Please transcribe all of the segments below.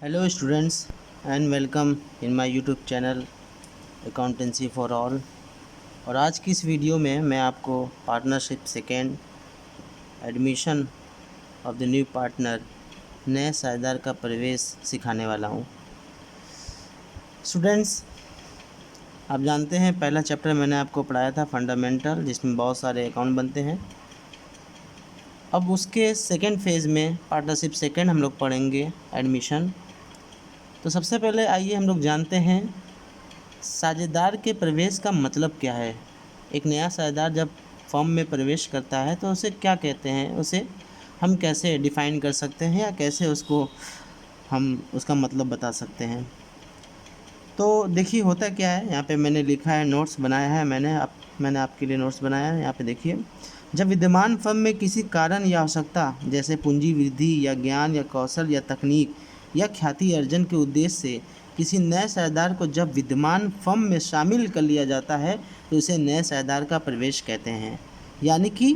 Hello students and welcome in my YouTube channel accountancy for all. और आज की इस वीडियो में मैं आपको partnership second admission of the new partner नए साझेदार का प्रवेश सिखाने वाला हूं। स्टूडेंट्स, आप जानते हैं पहला चैप्टर मैंने आपको पढ़ाया था फंडामेंटल, जिसमें बहुत सारे अकाउंट बनते हैं। अब उसके सेकेंड फेज़ में पार्टनरशिप सेकेंड हम लोग पढ़ेंगे एडमिशन। तो सबसे पहले आइए हम लोग जानते हैं साझेदार के प्रवेश का मतलब क्या है। एक नया साझेदार जब फर्म में प्रवेश करता है तो उसे क्या कहते हैं, उसे हम कैसे डिफ़ाइन कर सकते हैं या कैसे उसको हम उसका मतलब बता सकते हैं। तो देखिए होता क्या है, यहाँ पे मैंने लिखा है, नोट्स बनाया है मैंने आपके लिए नोट्स बनाया है। यहाँ पे देखिए, जब विद्यमान फर्म में किसी कारण या आवश्यकता जैसे पूंजी वृद्धि या ज्ञान या कौशल या तकनीक या ख्याति अर्जन के उद्देश्य से किसी नए साझेदार को जब विद्यमान फर्म में शामिल कर लिया जाता है तो इसे नए साझेदार का प्रवेश कहते हैं। यानी कि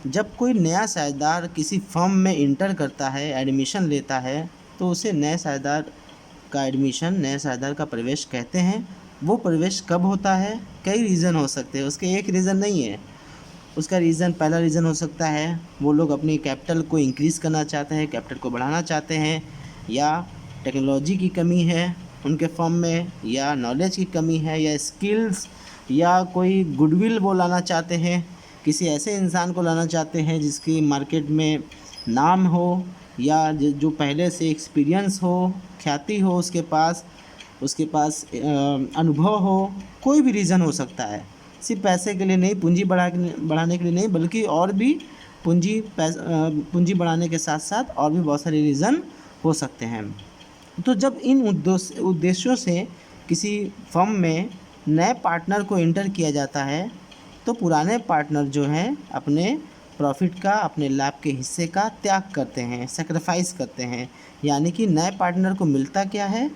जब कोई नया साझेदार किसी फर्म में इंटर करता है, एडमिशन लेता है, तो उसे नए साझेदार का एडमिशन, नए साझेदार का प्रवेश कहते हैं। वो प्रवेश कब होता है? कई रीज़न हो सकते हैं, उसके एक रीज़न नहीं है। उसका रीज़न, पहला रीज़न हो सकता है वो लोग अपनी कैपिटल को इंक्रीज़ करना चाहते हैं, कैपिटल को बढ़ाना चाहते हैं, या टेक्नोलॉजी की कमी है उनके फर्म में, या नॉलेज की कमी है, या स्किल्स, या कोई गुडविल वो लाना चाहते हैं, किसी ऐसे इंसान को लाना चाहते हैं जिसकी मार्केट में नाम हो, या जो पहले से एक्सपीरियंस हो, ख्याति हो उसके पास अनुभव हो। कोई भी रीज़न हो सकता है, सिर्फ पैसे के लिए नहीं, पूंजी बढ़ाने के लिए नहीं, बल्कि और भी पूंजी बढ़ाने के साथ साथ और भी बहुत सारे रीज़न हो सकते हैं। तो जब इन उद्देश्यों से किसी फर्म में नए पार्टनर को इंटर किया जाता है तो पुराने पार्टनर जो हैं अपने प्रॉफिट का, अपने लाभ के हिस्से का त्याग करते हैं, सेक्रीफाइस करते हैं। यानी कि नए पार्टनर को मिलता क्या है?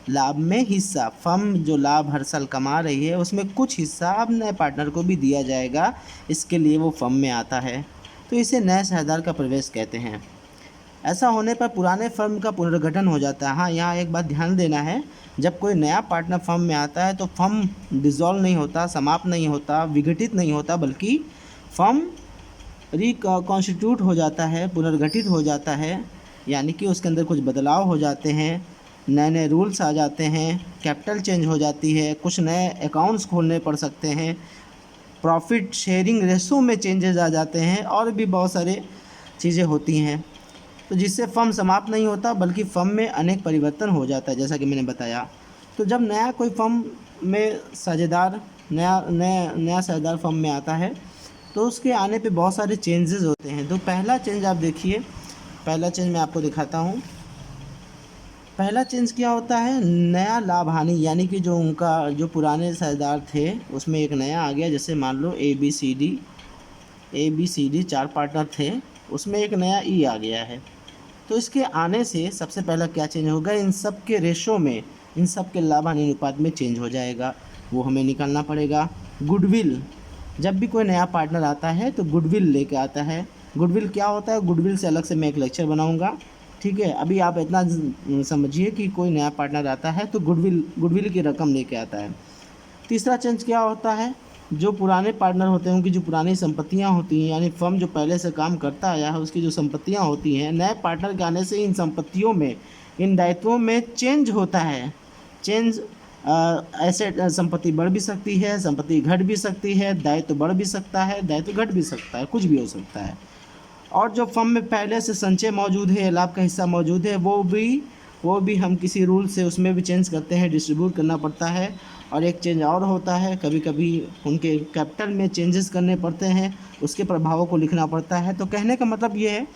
लाभ में हिस्सा। फर्म जो लाभ हर साल कमा रही है उसमें कुछ हिस्सा अब नए पार्टनर को भी दिया जाएगा, इसके लिए वो फर्म में आता है। तो इसे नए साझेदार का प्रवेश कहते हैं। ऐसा होने पर पुराने फर्म का पुनर्गठन हो जाता है। हाँ, यहाँ एक बात ध्यान देना है, जब कोई नया पार्टनर फर्म में आता है तो फर्म डिसॉल्व नहीं होता, समाप्त नहीं होता, विघटित नहीं होता, बल्कि फर्म रिकॉन्स्टिट्यूट हो जाता है, पुनर्गठित हो जाता है। यानी कि उसके अंदर कुछ बदलाव हो जाते हैं, नए नए रूल्स आ जाते हैं, कैपिटल चेंज हो जाती है, कुछ नए अकाउंट्स खोलने पड़ सकते हैं, प्रॉफिट शेयरिंग रेशो में चेंजेस आ जाते हैं, और भी बहुत सारे चीज़ें होती हैं। तो जिससे फर्म समाप्त नहीं होता बल्कि फर्म में अनेक परिवर्तन हो जाता है, जैसा कि मैंने बताया। तो जब नया कोई फर्म में साझेदार नया साझेदार फर्म में आता है तो उसके आने पे बहुत सारे चेंजेस होते हैं। तो पहला चेंज आप देखिए, पहला चेंज मैं आपको दिखाता हूँ। पहला चेंज क्या होता है? नया लाभ हानि। यानी कि जो पुराने साझेदार थे उसमें एक नया आ गया। जैसे मान लो A B C D 4 partner थे, उसमें एक नया ई आ गया है। तो इसके आने से सबसे पहला क्या चेंज होगा? इन सब के रेशो में, इन सब के लाभ हानि अनुपात में चेंज हो जाएगा, वो हमें निकालना पड़ेगा। गुडविल, जब भी कोई नया पार्टनर आता है तो गुडविल लेके आता है। गुडविल क्या होता है? गुडविल से अलग से मैं एक लेक्चर बनाऊंगा, ठीक है। अभी आप इतना समझिए कि कोई नया पार्टनर आता है तो गुडविल की रकम लेके आता है। तीसरा चेंज क्या होता है? जो पुराने पार्टनर होते हैं उनकी जो पुरानी संपत्तियां होती हैं, यानी फर्म जो पहले से काम करता आया है उसकी जो संपत्तियां होती हैं, नए पार्टनर के आने से इन संपत्तियों में, इन दायित्वों में चेंज होता है। चेंज एसेट, संपत्ति बढ़ भी सकती है, संपत्ति घट भी सकती है, दायित्व बढ़ भी सकता है, दायित्व घट भी सकता है, कुछ भी हो सकता है। और जो फर्म में पहले से संचय मौजूद है, लाभ का हिस्सा मौजूद है, वो भी हम किसी रूल से उसमें भी चेंज करते हैं, डिस्ट्रीब्यूट करना पड़ता है। और एक चेंज और होता है, कभी कभी उनके कैपिटल में चेंजेस करने पड़ते हैं, उसके प्रभावों को लिखना पड़ता है। तो कहने का मतलब ये है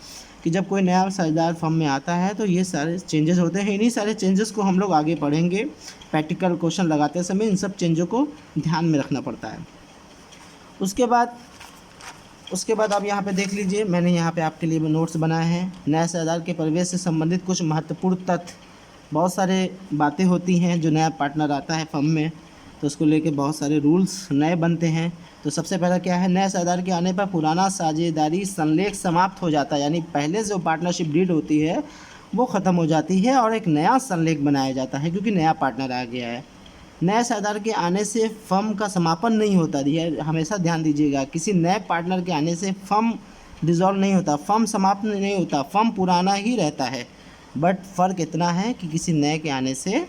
कि जब कोई नया साझेदार फर्म में आता है तो ये सारे चेंजेस होते हैं। इन्हीं सारे चेंजेस को हम लोग आगे पढ़ेंगे। प्रैक्टिकल क्वेश्चन लगाते समय इन सब चेंजों को ध्यान में रखना पड़ता है। उसके बाद आप यहाँ पे देख लीजिए, मैंने यहाँ पे आपके लिए नोट्स बनाए हैं। नए साझेदार के प्रवेश से संबंधित कुछ महत्वपूर्ण तथ्य, बहुत सारे बातें होती हैं। जो नया पार्टनर आता है फर्म में तो उसको लेके बहुत सारे रूल्स नए बनते हैं। तो सबसे पहला क्या है? नए साझेदार के आने पर पुराना साझेदारी संलेख समाप्त हो जाता है। यानी पहले जो पार्टनरशिप डीड होती है वो ख़त्म हो जाती है और एक नया संलेख बनाया जाता है, क्योंकि नया पार्टनर आ गया है। नए साझेदार के आने से फर्म का समापन नहीं होता, यह हमेशा ध्यान दीजिएगा। किसी नए पार्टनर के आने से फर्म डिसॉल्व नहीं होता, फर्म समाप्त नहीं होता, फर्म पुराना ही रहता है। बट फ़र्क इतना है कि किसी नए के आने से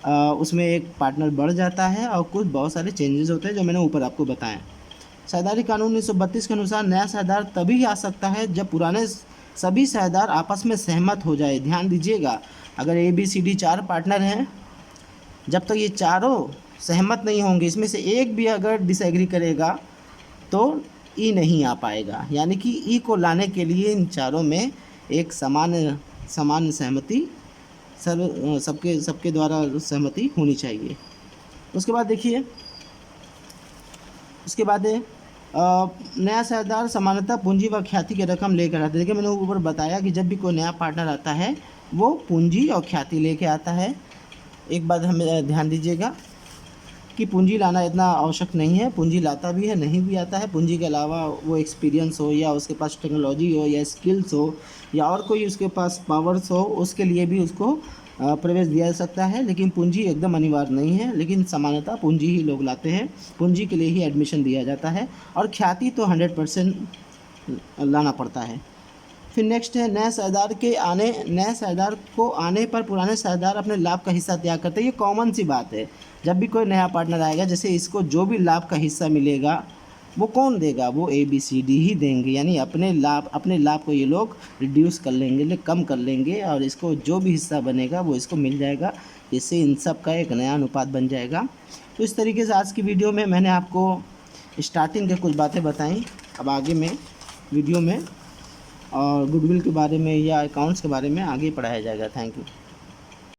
उसमें एक पार्टनर बढ़ जाता है और कुछ बहुत सारे चेंजेस होते हैं जो मैंने ऊपर आपको बताया। साझेदारी कानून 1932 के अनुसार नया साझेदार तभी आ सकता है जब पुराने सभी साझेदार आपस में सहमत हो जाए। ध्यान दीजिएगा, अगर ABCD 4 पार्टनर हैं, जब तक ये चारों सहमत नहीं होंगे, इसमें से एक भी अगर डिसएग्री करेगा तो ई नहीं आ पाएगा। यानी कि ई को लाने के लिए इन चारों में एक समान सहमति सबके द्वारा सहमति होनी चाहिए। उसके बाद देखिए, उसके बाद नया साझेदार सामान्यतः पूंजी व ख्याति की रकम लेकर आता है। देखिए मैंने ऊपर बताया कि जब भी कोई नया पार्टनर आता है वो पूंजी और ख्याति लेके आता है। एक बात हमें ध्यान दीजिएगा कि पूंजी लाना इतना आवश्यक नहीं है, पूंजी लाता भी है, नहीं भी आता है। पूंजी के अलावा वो एक्सपीरियंस हो या उसके पास टेक्नोलॉजी हो या स्किल्स हो या और कोई उसके पास पावर्स हो, उसके लिए भी उसको प्रवेश दिया जा सकता है। लेकिन पूंजी एकदम अनिवार्य नहीं है, लेकिन सामान्यतः पूंजी ही लोग लाते हैं, पूंजी के लिए ही एडमिशन दिया जाता है। और ख्याति तो 100% लाना पड़ता है। फिर नेक्स्ट है नए साझेदार को आने पर पुराने साझेदार अपने लाभ का हिस्सा त्याग करते हैं। ये कॉमन सी बात है, जब भी कोई नया पार्टनर आएगा, जैसे इसको जो भी लाभ का हिस्सा मिलेगा वो कौन देगा, वो ABCD ही देंगे। यानी अपने लाभ को ये लोग रिड्यूस कर लेंगे, कम कर लेंगे, और इसको जो भी हिस्सा बनेगा वो इसको मिल जाएगा। इससे इन सब का एक नया अनुपात बन जाएगा। तो इस तरीके से आज की वीडियो में मैंने आपको स्टार्टिंग के कुछ बातें बताई। अब आगे में वीडियो में और गुडविल के बारे में या अकाउंट्स के बारे में आगे पढ़ाया जाएगा। Thank you.